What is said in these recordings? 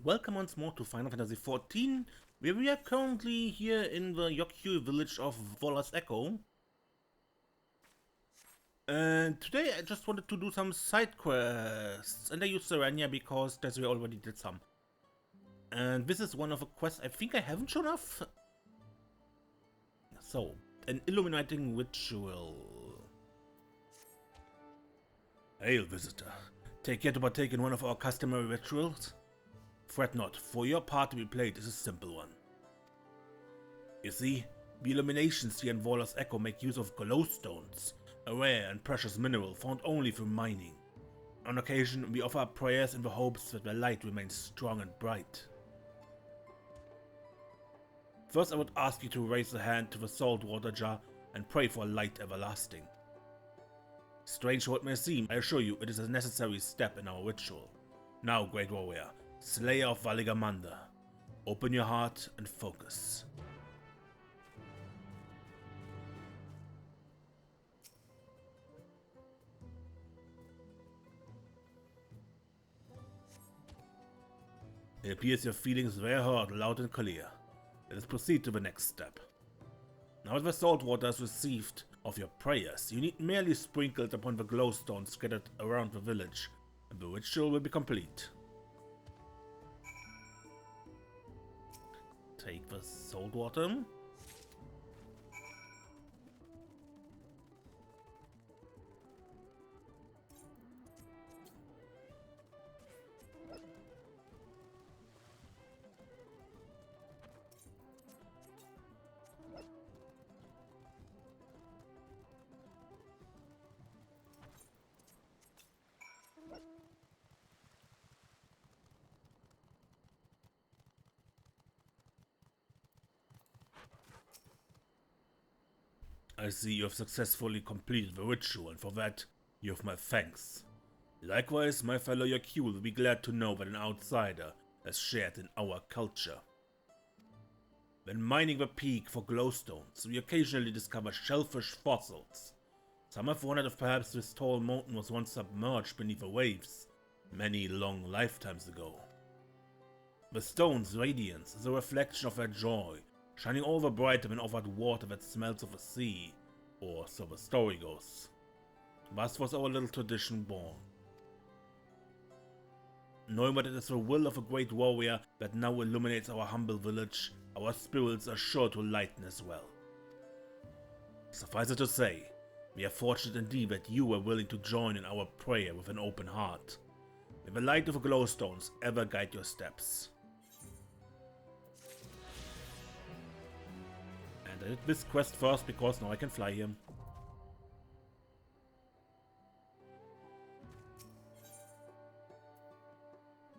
Welcome once more to Final Fantasy XIV, where we are currently here in the Yok Huy village of Vola's Echo. And today I just wanted to do some side quests, and I used Serenia because that's where I already did some. And this is one of the quests I think I haven't shown off. So, an Illuminating Ritual. Hail, visitor. Take care to partake in one of our customary rituals? Fret not, for your part to be played is a simple one. You see, the illuminations here in Vola's Echo make use of glowstones, a rare and precious mineral found only through mining. On occasion, we offer up prayers in the hopes that their light remains strong and bright. First, I would ask you to raise a hand to the saltwater jar and pray for light everlasting. Strange though it may seem, I assure you it is a necessary step in our ritual. Now, great warrior, Slayer of Valigamanda, open your heart and focus. It appears your feelings were heard loud and clear. Let us proceed to the next step. Now that the salt water is received of your prayers, you need merely sprinkle it upon the glowstones scattered around the village, and the ritual will be complete. Take the salt water. I see you have successfully completed the ritual, and for that, you have my thanks. Likewise, my fellow Yok Huy will be glad to know that an outsider has shared in our culture. When mining the peak for glowstones, we occasionally discover shellfish fossils. Some have wondered if perhaps this tall mountain was once submerged beneath the waves, many long lifetimes ago. The stone's radiance is a reflection of their joy, shining all the brighter when offered water that smells of the sea, or so the story goes. Thus was our little tradition born. Knowing that it is the will of a great warrior that now illuminates our humble village, our spirits are sure to lighten as well. Suffice it to say, we are fortunate indeed that you were willing to join in our prayer with an open heart. May the light of the glowstones ever guide your steps. And I did this quest first because now I can fly him.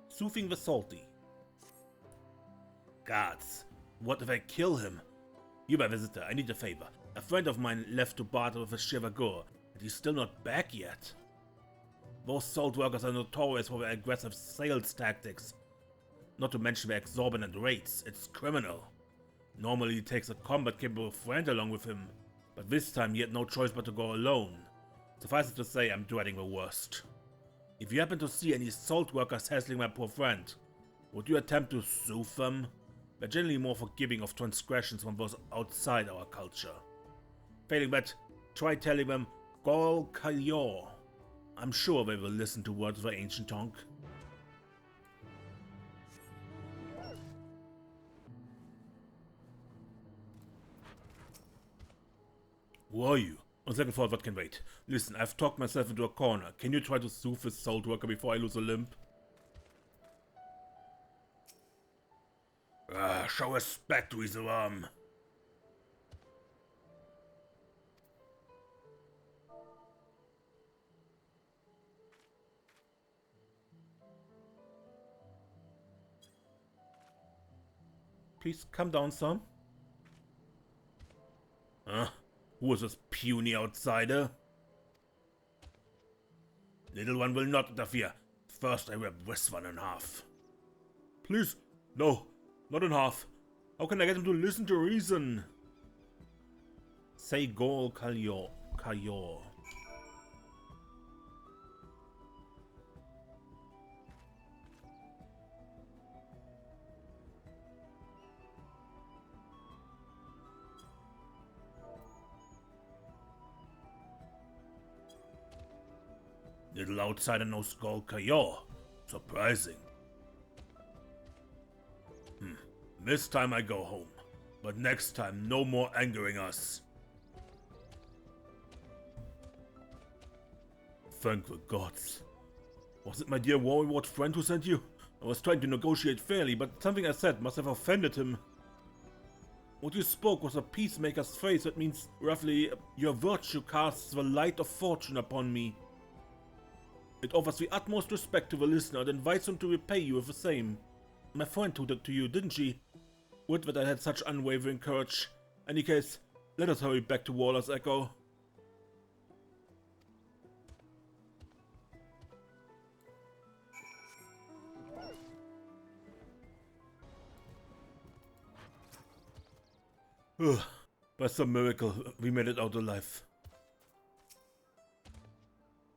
Soothing the Salty. Gods, what if I kill him? You, my visitor, I need a favor. A friend of mine left to barter with a Shivagur, and he's still not back yet. Those salt workers are notorious for their aggressive sales tactics. Not to mention their exorbitant rates, it's criminal. Normally he takes a combat-capable friend along with him, but this time he had no choice but to go alone. Suffice it to say, I'm dreading the worst. If you happen to see any salt workers hassling my poor friend, would you attempt to soothe them? They're generally more forgiving of transgressions from those outside our culture. Failing that, try telling them Gol Kalyor. I'm sure they will listen to words of the ancient tongue. Who are you? On second thought, what can wait? Listen, I've talked myself into a corner. Can you try to soothe this salt worker before I lose a limb? Show respect to Izaram. Please come down, son. Huh? Who is this puny outsider? Little one will not interfere. First I rip this one in half. Please, no, not in half. How can I get him to listen to reason? Say Gol Kalyor. Little outsider no skull Kayor. Surprising. This time I go home. But next time, no more angering us. Thank the gods. Was it my dear war reward friend who sent you? I was trying to negotiate fairly, but something I said must have offended him. What you spoke was a peacemaker's phrase that means, roughly, your virtue casts the light of fortune upon me. It offers the utmost respect to the listener and invites him to repay you with the same. My friend told it to you, didn't she? Would that I had such unwavering courage. Any case, let us hurry back to Waller's Echo. By some miracle, we made it out alive.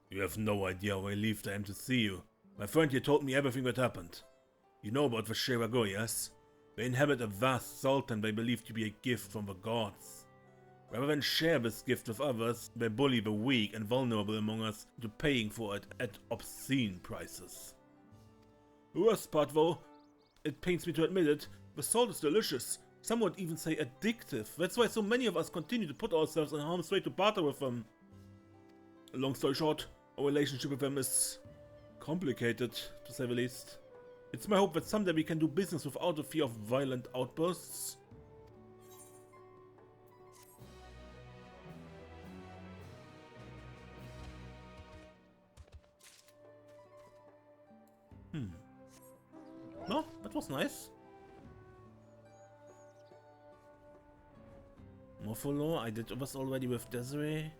You have no idea how relieved I am to see you. My friend here told me everything that happened. You know about the Shirago, yes? They inhabit a vast sultan they believe to be a gift from the gods. Rather than share this gift with others, they bully the weak and vulnerable among us into paying for it at obscene prices. The worst part though, it pains me to admit it, the salt is delicious. Some would even say addictive. That's why so many of us continue to put ourselves in harm's way to barter with them. Long story short, our relationship with them is complicated, to say the least. It's my hope that someday we can do business without the fear of violent outbursts. No, that was nice. Morpholo, I did this already with Desiree.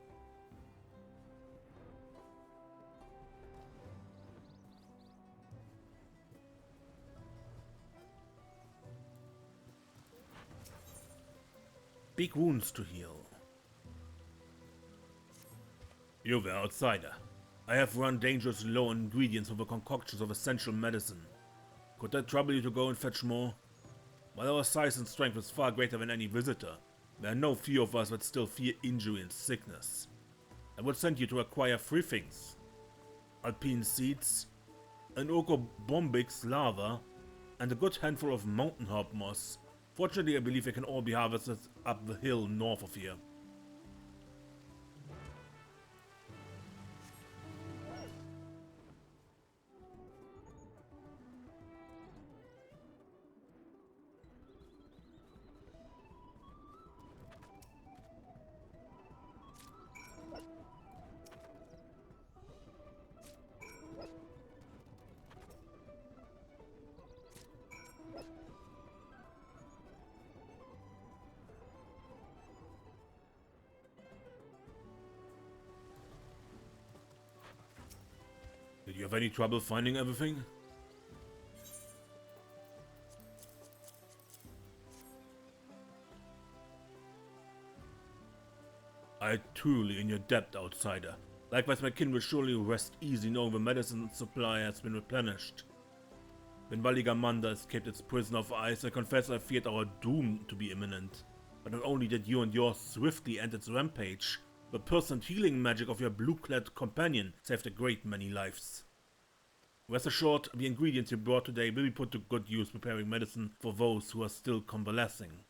Big wounds to heal. You're the outsider. I have run dangerously low on ingredients for the concoctions of essential medicine. Could that trouble you to go and fetch more? While our size and strength is far greater than any visitor, there are no few of us that still fear injury and sickness. I would send you to acquire 3 things. Alpine seeds, an Urqopacha lava, and a good handful of mountain herb moss. Fortunately, I believe they can all be harvested up the hill north of here. Did you have any trouble finding everything? I truly in your debt, outsider. Likewise, my kin will surely rest easy knowing the medicine supply has been replenished. When Valigamanda escaped its prison of ice, I confess I feared our doom to be imminent. But not only did you and yours swiftly end its rampage, the percent healing magic of your blue-clad companion saved a great many lives. Rest assured, the ingredients you brought today will be put to good use preparing medicine for those who are still convalescing.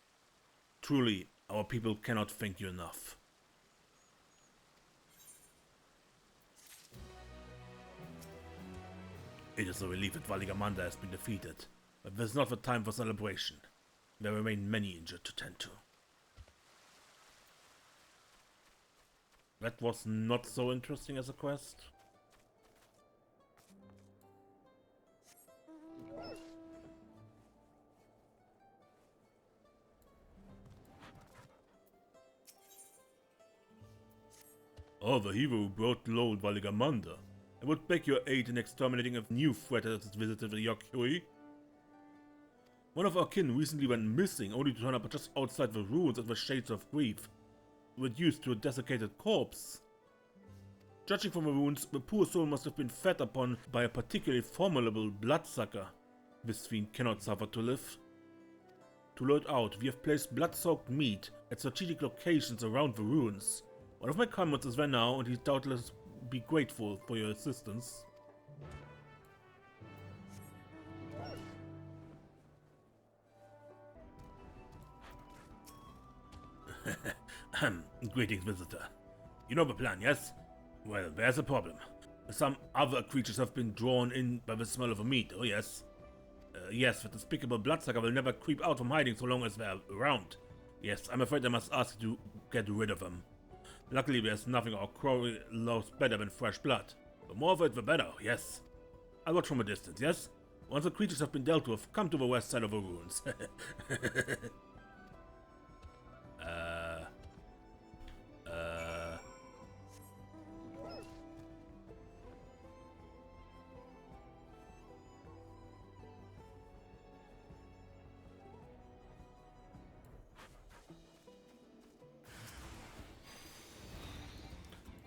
Truly, our people cannot thank you enough. It is a relief that Valigamanda has been defeated, but this is not the time for celebration. There remain many injured to tend to. That was not so interesting as a quest. Oh, the hero who brought low Valigamanda. I would beg your aid in exterminating a new threat that has visited the Yok Huy. One of our kin recently went missing, only to turn up just outside the ruins of the Shades of Grief, reduced to a desiccated corpse. Judging from the wounds, the poor soul must have been fed upon by a particularly formidable bloodsucker. This fiend cannot suffer to live. To lure it out, we have placed blood-soaked meat at strategic locations around the ruins. One of my comrades is there now, and he doubtless be grateful for your assistance. Greetings, visitor. You know the plan, yes? Well, there's a problem. Some other creatures have been drawn in by the smell of the meat, oh yes. Yes, the despicable bloodsucker will never creep out from hiding so long as they're around. Yes, I'm afraid I must ask you to get rid of them. Luckily, there's nothing our crow loves better than fresh blood. The more of it, the better, yes. I'll watch from a distance, yes? Once the creatures have been dealt with, come to the west side of the ruins.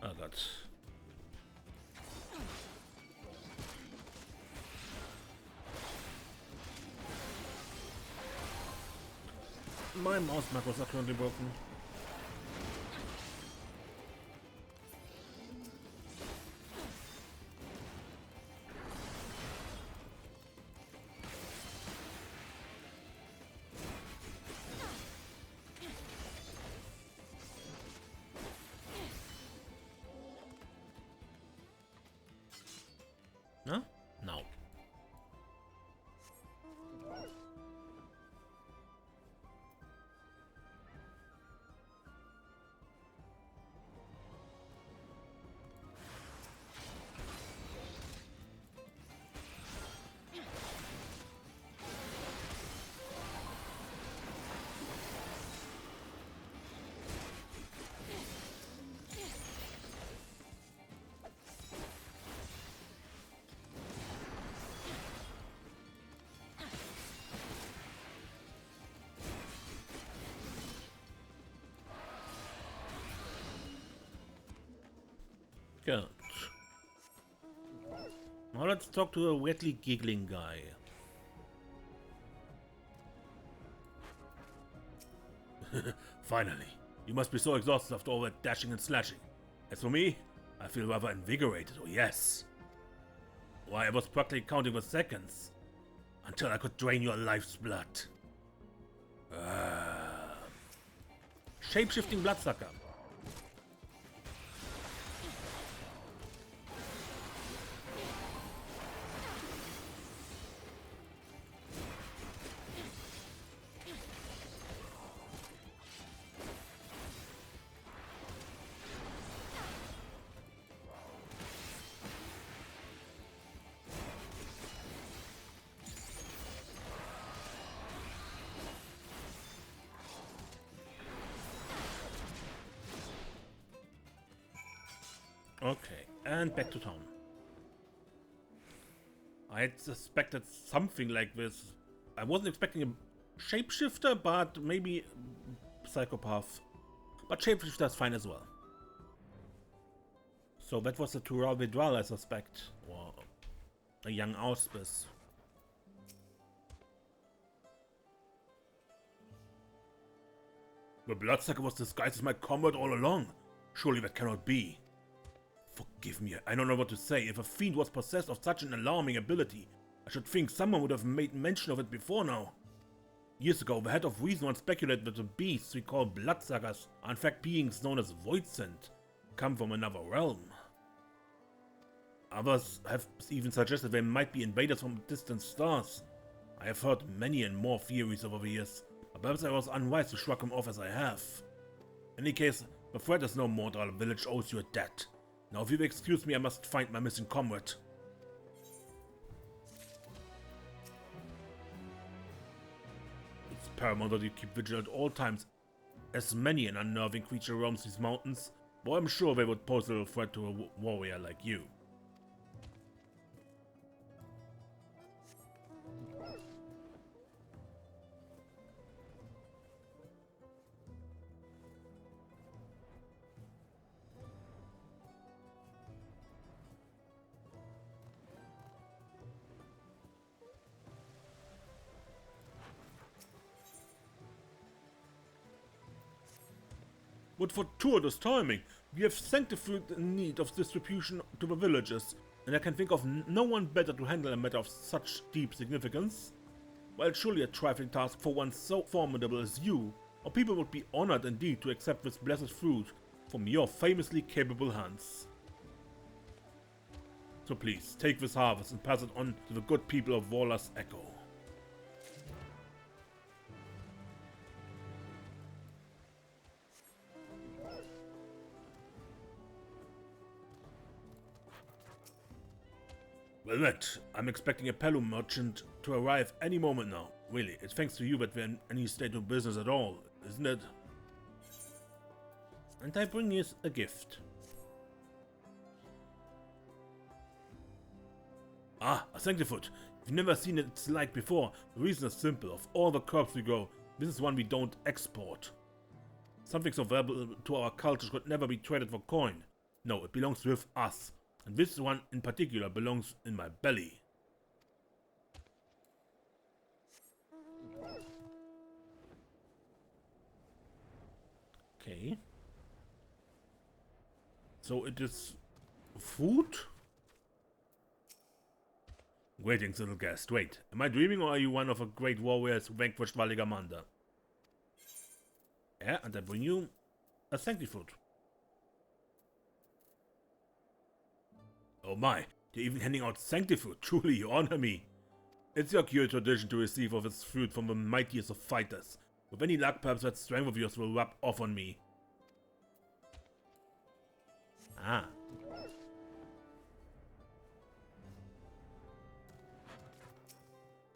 Oh god. My mouse macros are currently broken. Huh? No. Good. Now let's talk to a weirdly giggling guy. Finally. You must be so exhausted after all that dashing and slashing. As for me, I feel rather invigorated, oh yes. Why, I was practically counting the seconds until I could drain your life's blood. Shape-shifting bloodsucker. Okay, and back to town. I had suspected something like this. I wasn't expecting a shapeshifter, but maybe psychopath. But shapeshifter is fine as well. So that was a Tural Vidral, I suspect. Or a young auspice. The bloodsucker was disguised as my comrade all along. Surely that cannot be. Forgive me, I don't know what to say. If a fiend was possessed of such an alarming ability, I should think someone would have made mention of it before now. Years ago, the head of reason once speculated that the beasts we call bloodsuckers are in fact beings known as voidsent, come from another realm. Others have even suggested they might be invaders from distant stars. I have heard many and more theories over the years, but perhaps I was unwise to shrug them off as I have. In any case, the threat is no more. Our village owes you a debt. Now, if you'll excuse me, I must find my missing comrade. It's paramount that you keep vigil at all times, as many an unnerving creature roams these mountains, but I'm sure they would pose a little threat to a warrior like you. But fortuitous timing, We have sanctified in need of distribution to the villages, and I can think of no one better to handle a matter of such deep significance. While surely a trifling task for one so formidable as you, our people would be honored indeed to accept this blessed fruit from your famously capable hands. So please, take this harvest and pass it on to the good people of Waller's Echo. Well met. I'm expecting a Pelu merchant to arrive any moment now. Really, it's thanks to you that we're in any state of business at all, isn't it? And I bring you a gift. Ah, a sanctifoot. If you've never seen its like before, the reason is simple. Of all the crops we grow, this is one we don't export. Something so valuable to our culture could never be traded for coin. No, it belongs with us. And this one in particular belongs in my belly. Okay. So it is food? Greetings, little guest. Wait, am I dreaming or are you one of the great warriors who vanquished Valigamanda? Yeah, and I bring you a sanctifoot. Oh my, you're even handing out sanctifoot. Truly, you honor me. It's your curious tradition to receive of its fruit from the mightiest of fighters. With any luck, perhaps that strength of yours will rub off on me. Ah.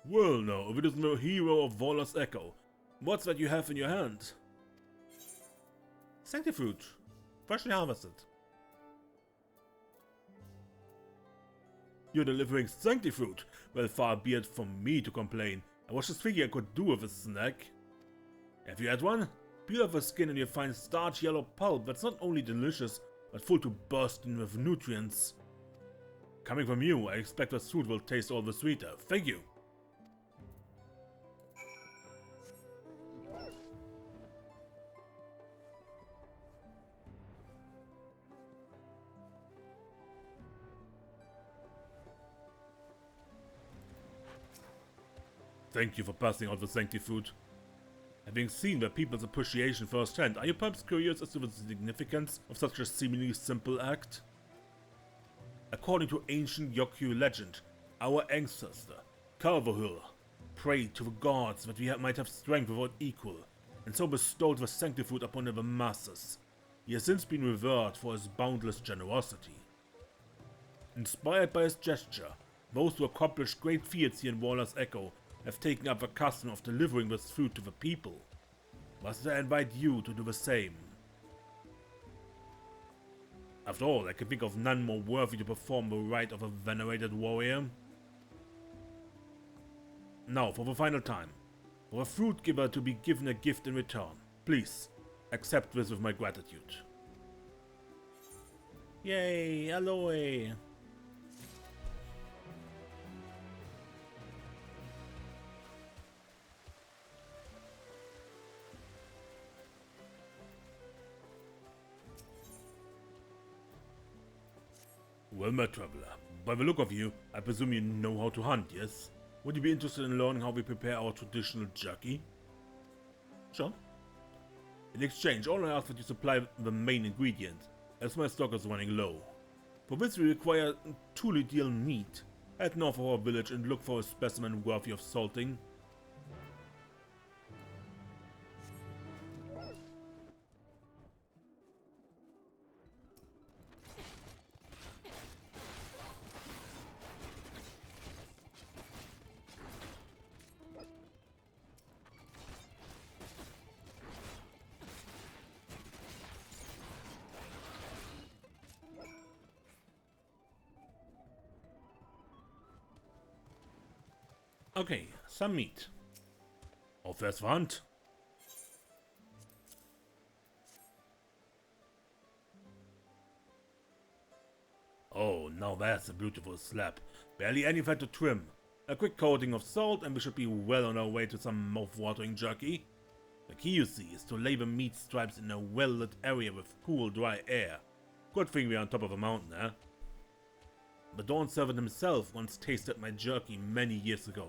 Well now, if it isn't the hero of Waller's Echo, what's that you have in your hand? Sanctifruit, freshly harvested. You're delivering sanctifruit? Well, far be it from me to complain. I was just thinking I could do with a snack. Have you had one? Peel off the skin and you'll find starch yellow pulp that's not only delicious, but full to bursting with nutrients. Coming from you, I expect the fruit will taste all the sweeter. Thank you. Thank you for passing out the sanctifoot. Having seen the people's appreciation firsthand, are you perhaps curious as to the significance of such a seemingly simple act? According to ancient Yok Huy legend, our ancestor, Calvahul, prayed to the gods that we might have strength without equal, and so bestowed the sanctifoot upon the masses. He has since been revered for his boundless generosity. Inspired by his gesture, those who accomplished great feats here in Waller's Echo have taken up the custom of delivering this food to the people. Must I invite you to do the same? After all, I can think of none more worthy to perform the rite of a venerated warrior. Now, for the final time, for a fruit giver to be given a gift in return, please, accept this with my gratitude. Yay, aloe! Well met, traveler. By the look of you, I presume you know how to hunt, yes? Would you be interested in learning how we prepare our traditional jerky? Sure. In exchange, all I ask that you supply the main ingredient, as my stock is running low. For this we require truly deal meat. Head north of our village and look for a specimen worthy of salting. Okay, some meat. Auf das Wand. Oh, now that's a beautiful slab. Barely any fat to trim. A quick coating of salt and we should be well on our way to some mouth-watering jerky. The key, you see, is to lay the meat stripes in a well-lit area with cool, dry air. Good thing we're on top of a mountain, eh? The Dawn Servant himself once tasted my jerky many years ago.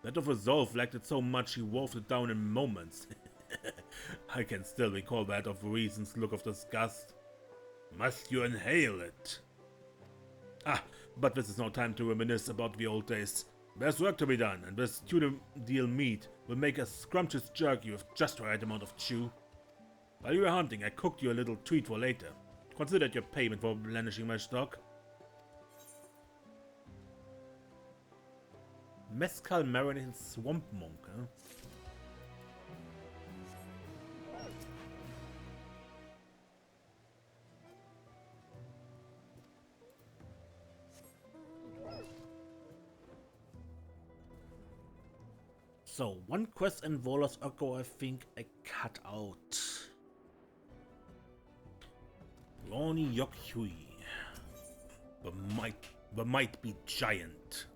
That of Resolve liked it so much he wolfed it down in moments. I can still recall that of Reason's look of disgust. Must you inhale it? Ah, but this is no time to reminisce about the old days. There's work to be done, and this tuna deal meat will make a scrumptious jerky with just the right amount of chew. While you were hunting, I cooked you a little treat for later. Consider it your payment for replenishing my stock. Mescal marinated swamp monk, huh? So, one quest in Volos Urqo I think I cut out. Ronnie Yok Huy. The might be giant.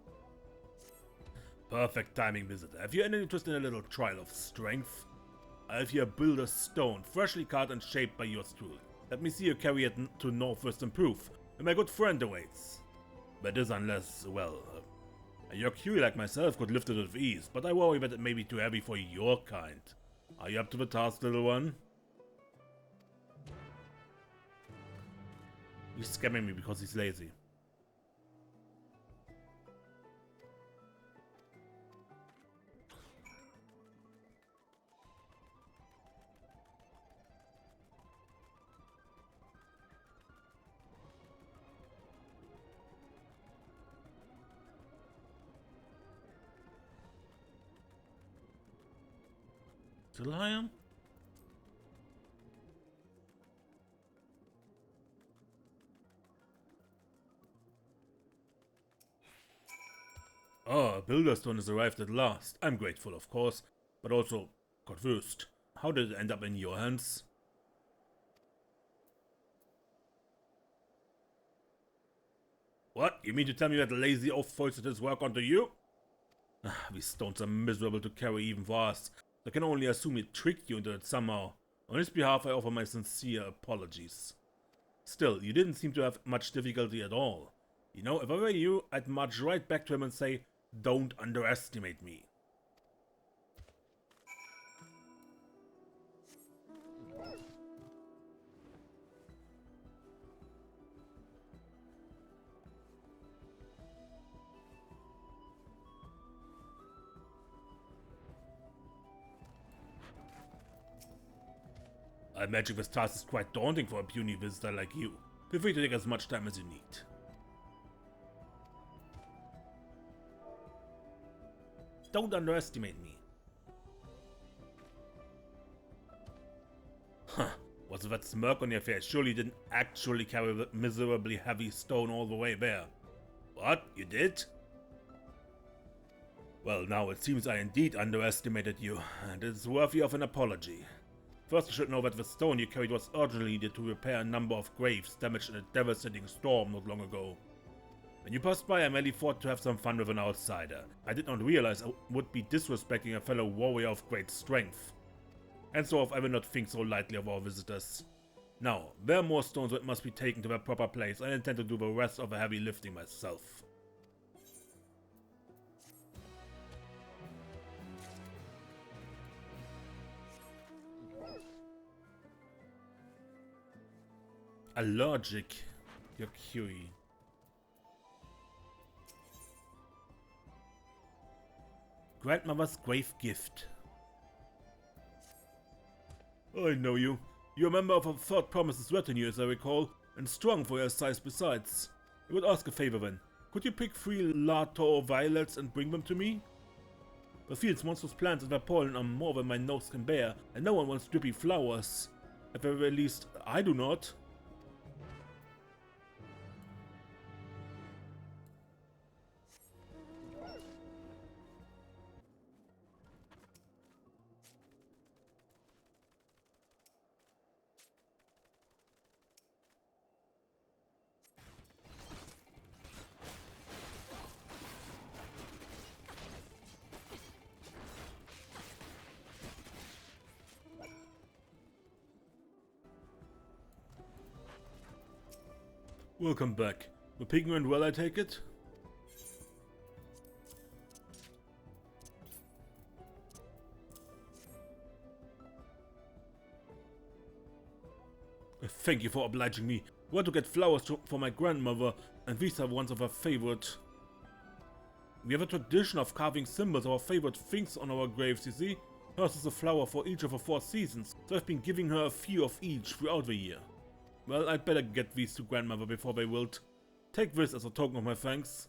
Perfect timing, visitor. Have you any interest in a little trial of strength? I have here Builder's Stone, freshly cut and shaped by yours truly. Let me see you carry it to Northwest and proof, and my good friend awaits. That is unless, well, a Yok Huy like myself could lift it with ease, but I worry that it may be too heavy for your kind. Are you up to the task, little one? He's scamming me because he's lazy. Still I am? Oh, Builderstone has arrived at last. I'm grateful, of course, but also confused. How did it end up in your hands? What? You mean to tell me that the lazy oaf foisted his work onto you? These stones are miserable to carry even for us. I can only assume he tricked you into it somehow. On his behalf, I offer my sincere apologies. Still, you didn't seem to have much difficulty at all. You know, if I were you, I'd march right back to him and say, "Don't underestimate me." I imagine this task is quite daunting for a puny visitor like you. Feel free to take as much time as you need. Don't underestimate me. Huh. What's that smirk on your face? Surely you didn't actually carry that miserably heavy stone all the way there. What? You did? Well, now it seems I indeed underestimated you, and it's worthy of an apology. First, you should know that the stone you carried was urgently needed to repair a number of graves damaged in a devastating storm not long ago. When you passed by, I merely thought to have some fun with an outsider. I did not realize I would be disrespecting a fellow warrior of great strength. And so I will not think so lightly of our visitors. Now, there are more stones that must be taken to their proper place. I intend to do the rest of the heavy lifting myself. Allergic. Yok Huy. Grandmother's grave gift. I know you. You're a member of a Third Promises retinue, as I recall, and strong for your size besides. I would ask a favor then. Could you pick 3 Lato violets and bring them to me? The field's monstrous plants and their pollen are more than my nose can bear, and no one wants drippy flowers. At the very least, I do not. Welcome back. The Pigment well, I take it? Thank you for obliging me. I want to get flowers for my grandmother, and these are ones of her favorite. We have a tradition of carving symbols of our favorite things on our graves, you see? Hers is a flower for each of the 4 seasons, so I've been giving her a few of each throughout the year. Well, I'd better get these to grandmother before they wilt. Take this as a token of my thanks.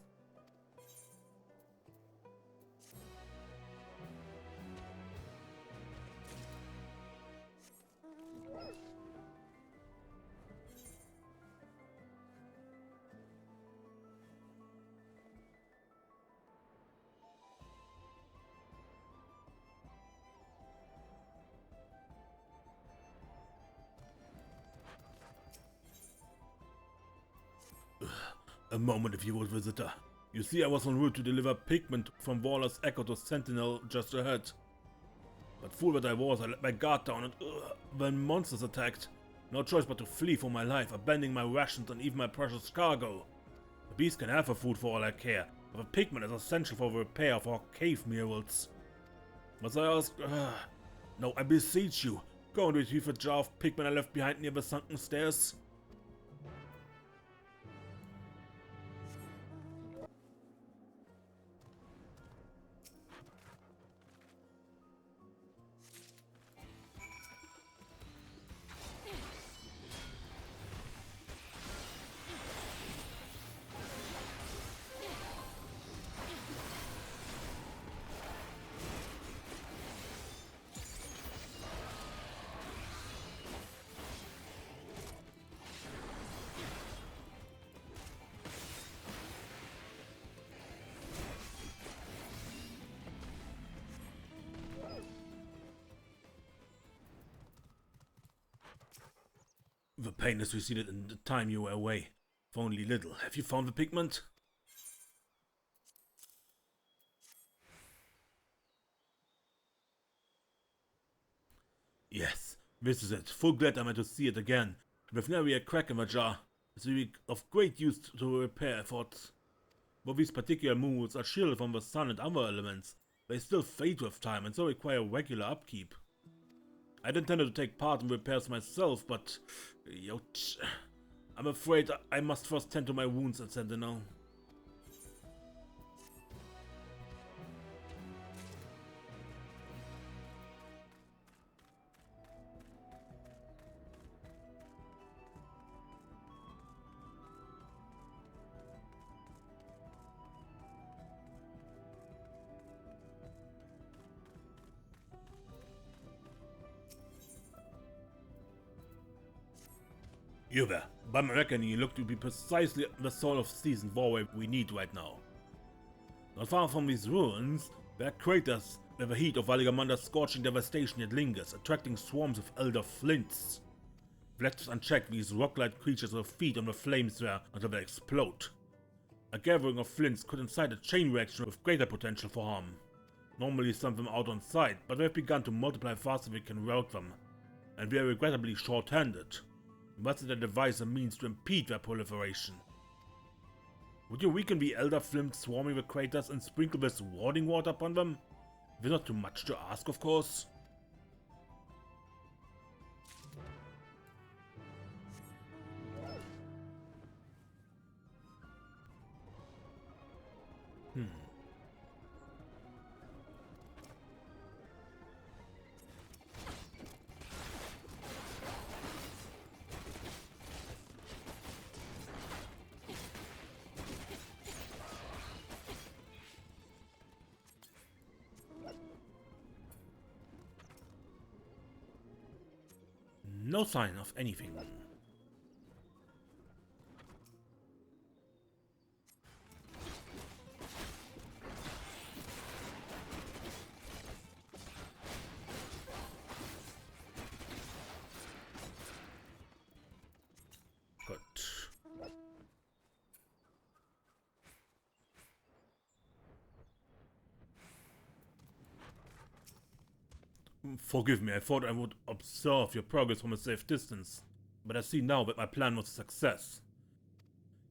A moment, if you would, visitor. You see, I was en route to deliver Pigment from Waller's Echo to Sentinel just ahead. But fool that I was, I let my guard down and when monsters attacked. No choice but to flee for my life, abandoning my rations and even my precious cargo. The beast can have her food for all I care, but the Pigment is essential for the repair of our cave murals. Must I ask? No, I beseech you, go and retrieve the jar of Pigment I left behind near the sunken stairs. The pain has receded in the time you were away. If only little. Have you found the Pigment? Yes, this is it. Full glad I'm to see it again. With nary a crack in the jar. It will be of great use to repair efforts. But these particular moons are shielded from the sun and other elements. They still fade with time and so require regular upkeep. I'd intended to take part in repairs myself, but ouch. I'm afraid I must first tend to my wounds at Sentinel. You there. By my reckoning, you look to be precisely the sort of seasoned warrior we need right now. Not far from these ruins, there are craters where the heat of Valigamanda's scorching devastation yet lingers, attracting swarms of elder flints. If left unchecked, these rock-like creatures will feed on the flames there until they explode. A gathering of flints could incite a chain reaction with greater potential for harm. Normally send them out on sight, but they've begun to multiply faster than we can rout them, and we are regrettably short-handed. We must devise a means to impede their proliferation. Would you weaken the elder flints swarming the craters and sprinkle this warding water upon them? It is not too much to ask, of course. No sign of anything. Good. Forgive me, I thought I would observe your progress from a safe distance, but I see now that my plan was a success.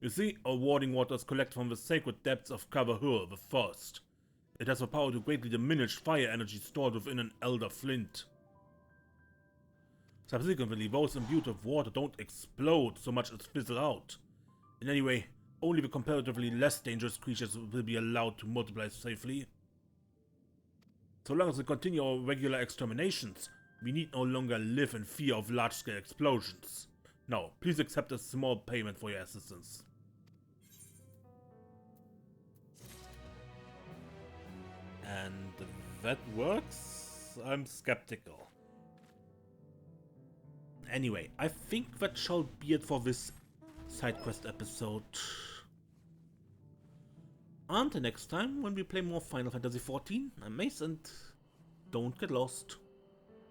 You see, our warding waters collect from the sacred depths of Kavahur, the first. It has the power to greatly diminish fire energy stored within an elder flint. Subsequently, those imbued with water don't explode so much as fizzle out. In any way, only the comparatively less dangerous creatures will be allowed to multiply safely. So long as we continue our regular exterminations, we need no longer live in fear of large-scale explosions. Now, please accept a small payment for your assistance. And that works? I'm skeptical. Anyway, I think that shall be it for this side quest episode. Until next time, when we play more Final Fantasy XIV, I'm Mace and don't get lost.